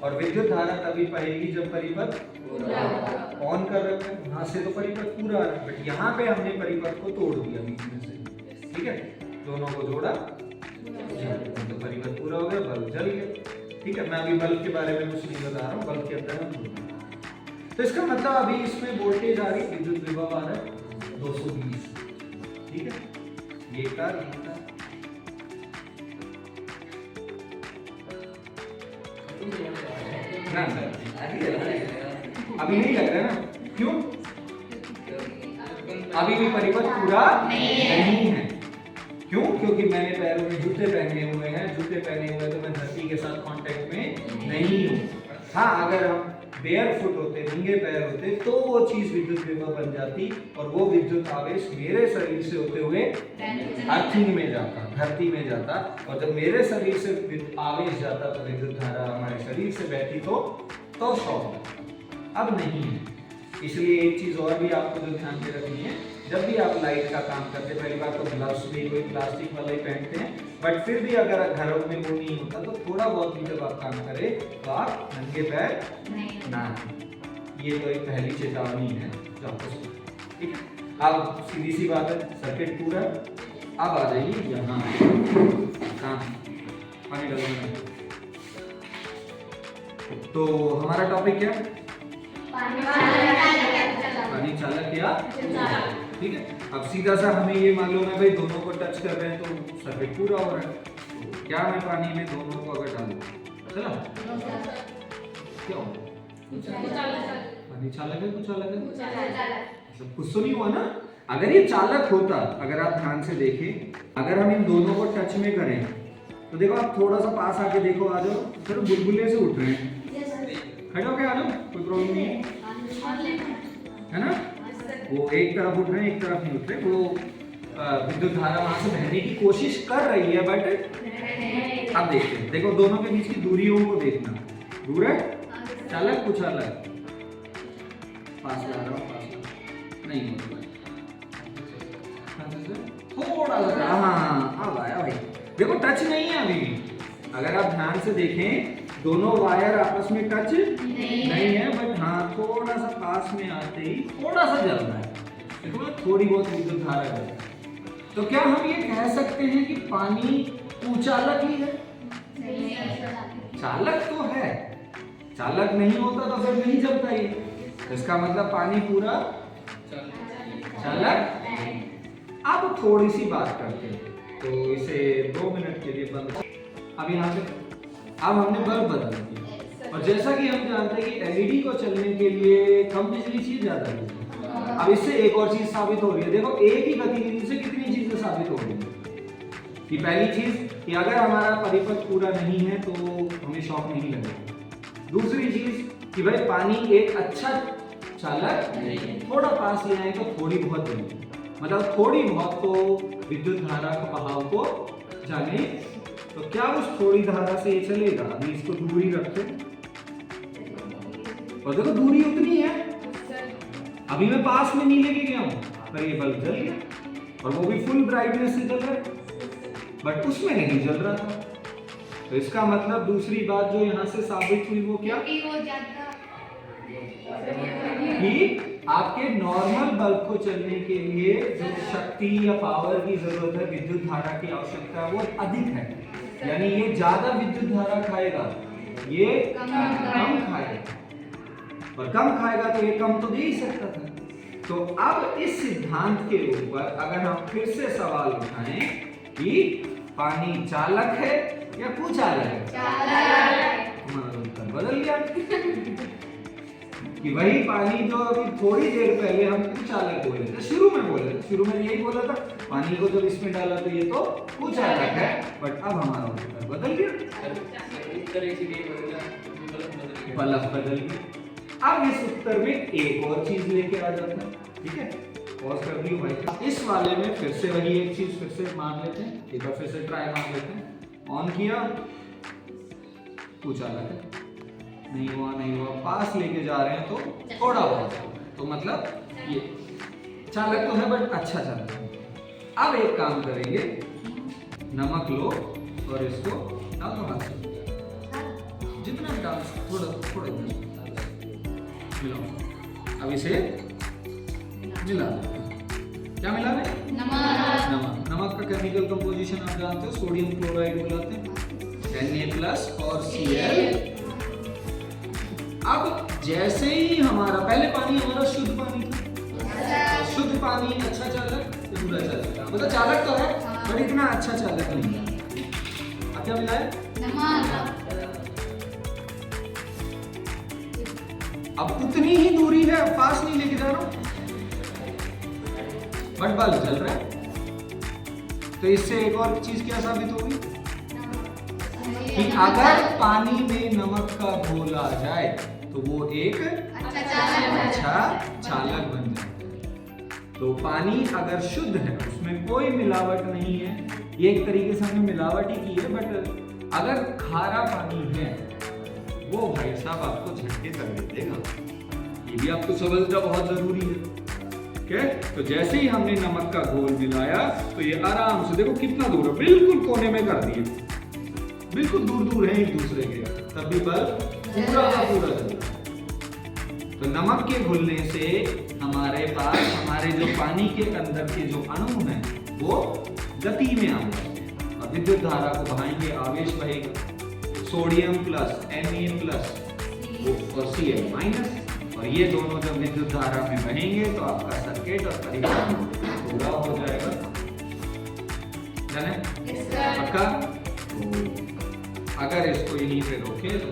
और विद्युत धारा तभी पाएगी जब परिपथ ऑन कर रखा है, यहाँ से तो परिपथ पूरा आ रहा है, बट यहाँ पे हमने परिपथ को तोड़ दिया बीच में से, ठीक है, दोनों को जोड़ा तो परिपथ पूरा हो गया, बल्ब जल गया, ठीक है। मैं अभी बल्ब के बारे में कुछ नहीं बता रहा हूँ, बल्ब के अंदर हम तो इसका मतलब अभी इसमें वोल्टेज आ रही, विद्युत विभव आ रहा है 220, ठीक है, ये तार अभी नहीं लग रहा ना, क्यों? अभी भी परिपथ पूरा नहीं है, क्यों? क्योंकि मैंने पैरों में जूते पहने हुए हैं, जूते पहने हुए तो मैं धरती के साथ कांटेक्ट में नहीं हूँ। हाँ, अगर हम बेयर फुट होते, नंगे पैर होते, तो वो चीज विद्युत विभव बन जाती और वो विद्युत आवेश मेरे शरीर से होते हुए अर्थिंग में जाता, धरती में जाता, और जब मेरे शरीर से आवेश जाता तो विद्युत धारा हमारे शरीर से बहती तो शॉक। अब नहीं है, इसलिए एक चीज और भी आपको जो ध्यान में रखनी है, जब भी आप लाइट का काम करते हैं, पहली बात तो ग्लव्स भी कोई प्लास्टिक वाला ही पहनते हैं, बट फिर भी अगर घरों में वो नहीं होता तो थोड़ा बहुत भी जब आप काम करें तो आप नंगे पैर ना, ये तो एक पहली चेतावनी है जो आपको, ठीक है। अब सीधी सी बात है, सर्किट पूरा, अब आ जाइए यहाँ पानी डालना, तो हमारा टॉपिक क्या है? पानी चालक या, ठीक है। अब सीधा सा हमें ये मालूम है भाई दोनों को टच कर रहे हैं तो सर्किट पूरा हो रहा है, क्या मैं पानी में दोनों को अगर डालूं, चला क्यों? पानी चालक है, कुछ चालक है, सब कुछ तो नहीं हुआ ना। अगर ये चालक होता, अगर आप ध्यान से देखें, अगर हम इन दोनों को टच में करें तो देखो, आप थोड़ा सा पास आके देखो, आ जाओ, फिर बुलबुले से उठ रहे हैं, खड़े हो क्या, आ जाओ, कोई प्रॉब्लम नहीं है ना। वो एक तरफ उठ रहे हैं, एक तरफ नहीं उठ रहे, वो विद्युत धारा वहां से बहने की कोशिश कर रही है, बट अब देखते हैं, देखो दोनों के बीच की दूरियों को देखना, दूर है, चालक कुछ अलग, पास ला रहा हूँ, पास नहीं होता, थोड़ा सा, हाँ अब आया भाई, देखो टच नहीं है अभी भी, अगर आप ध्यान से देखें दोनों वायर आपस में टच नहीं है, बट हाँ थोड़ा सा पास में आते ही थोड़ा सा जल रहा है, देखो थोड़ी बहुत विद्युत धारा है। तो क्या हम ये कह सकते हैं कि पानी कुचालक ही है? चालक तो है, चालक नहीं होता तो फिर नहीं चलता ये, इसका मतलब पानी पूरा चालक। अब थोड़ी सी बात करते हैं, तो इसे 2 मिनट के लिए बंद, अब यहाँ पे अब हमने बल्ब बदल दिया, और जैसा कि हम जानते हैं कि एलईडी को चलने के लिए कम बिजली चाहिए, ज्यादा बिजली। अब इससे एक और चीज साबित हो रही है, देखो एक ही गतिविधि से कितनी चीजें साबित हो रही है। कि पहली चीज कि अगर हमारा परिपथ पूरा नहीं है तो हमें शॉक नहीं लगेगा। दूसरी चीज कि भाई पानी एक अच्छा चालक नहीं है, थोड़ा पास ले आए तो थोड़ी बहुत बनी, मतलब थोड़ी बहुत तो विद्युत धारा का बहाव को जाने, तो क्या उस थोड़ी धारा से ये चलेगा? अभी इसको दूरी रखते हैं और देखो दूरी उतनी है, अभी मैं पास में नहीं लेके गया हूं पर ये बल्ब जल गया, और वो भी फुल ब्राइटनेस से जल रहा है, बट उसमें नहीं जल रहा था। तो इसका मतलब दूसरी बात जो यहाँ से साबित हुई वो क्या, कि आपके नॉर्मल बल्ब को चलने के लिए जो शक्ति या पावर की जरूरत है, विद्युत धारा की आवश्यकता है, वो अधिक है, यानी ये ज्यादा विद्युत धारा खाएगा, ये कम खाएगा, और कम खाएगा तो ये कम तो दे ही सकता था। तो अब इस सिद्धांत के ऊपर अगर हम फिर से सवाल उठाएं कि पानी चालक है या कुचालक है, हमारा उत्तर बदल गया कि वही पानी जो अभी थोड़ी देर पहले हम कुचालक बोले थे, शुरू में बोले थे, शुरू में यही बोला था, पानी को जब इसमें डाला तो ये तो कुचालक है, बट अब हमारा उत्तर बदल गया, बल्ब बदल गया। अब इस उत्तर में एक और चीज लेके आ जाता है, ठीक है, पॉज कर दियो भाई। इस वाले में फिर से वही एक चीज फिर से मान लेते हैं, एक बार फिर से ट्राई मार लेते हैं, ऑन किया, कुचालक है, नहीं हुआ, पास लेके जा रहे हैं तो थोड़ा बहुत, तो मतलब ये चालक तो है बट अच्छा चालक है। अब एक काम करेंगे, नमक लो और इसको डाल दो हाथ से, जितना डाल, थोड़ा थोड़ा मिलाओ। अब इसे मिला दो। क्या मिला रहे? नमक। नमक का केमिकल कंपोजिशन आप जानते हो, सोडियम क्लोराइड मिलाते हैं, Na+ और Cl। अब जैसे ही हमारा पहले पानी हमारा शुद्ध पानी था, तो शुद्ध पानी अच्छा चालक या बुरा चालक? मतलब चालक तो है पर इतना अच्छा चालक नहीं है। अब क्या मिला है? अब उतनी ही दूरी है, पास नहीं लेके जा रहा हूं, बट बल्ब जल रहा है। तो इससे एक और चीज क्या साबित होगी कि अगर पानी में नमक का घोल आ जाए तो वो एक अच्छा चालक बन जाता है। तो पानी अगर शुद्ध है, उसमें कोई मिलावट नहीं है, ये एक तरीके से हमने मिलावट ही की है, बट अगर खारा पानी है वो भाई साहब आपको झटके कर देगा। ये भी आपको समझना बहुत जरूरी है। Okay? तो जैसे ही हमने नमक का घोल मिलाया तो ये आराम से, देखो कितना दूर है, बिल्कुल कोने में कर दिए, बिल्कुल दूर दूर है एक दूसरे के, तब भी बल्ब पूरा का पूरा जल रहा है। तो नमक के घुलने से हमारे पास हमारे जो पानी के अंदर के जो अणु हैं वो गति में आ जाते हैं और विद्युत धारा को बहाएंगे, आवेश बहेगा, सोडियम प्लस Na+ और Cl-, और ये दोनों जब विद्युत धारा में बहेंगे तो आपका सर्किट और परीक्षण पूरा हो जाएगा। जाने पक्का? अगर इसको यहीं पे रोके तो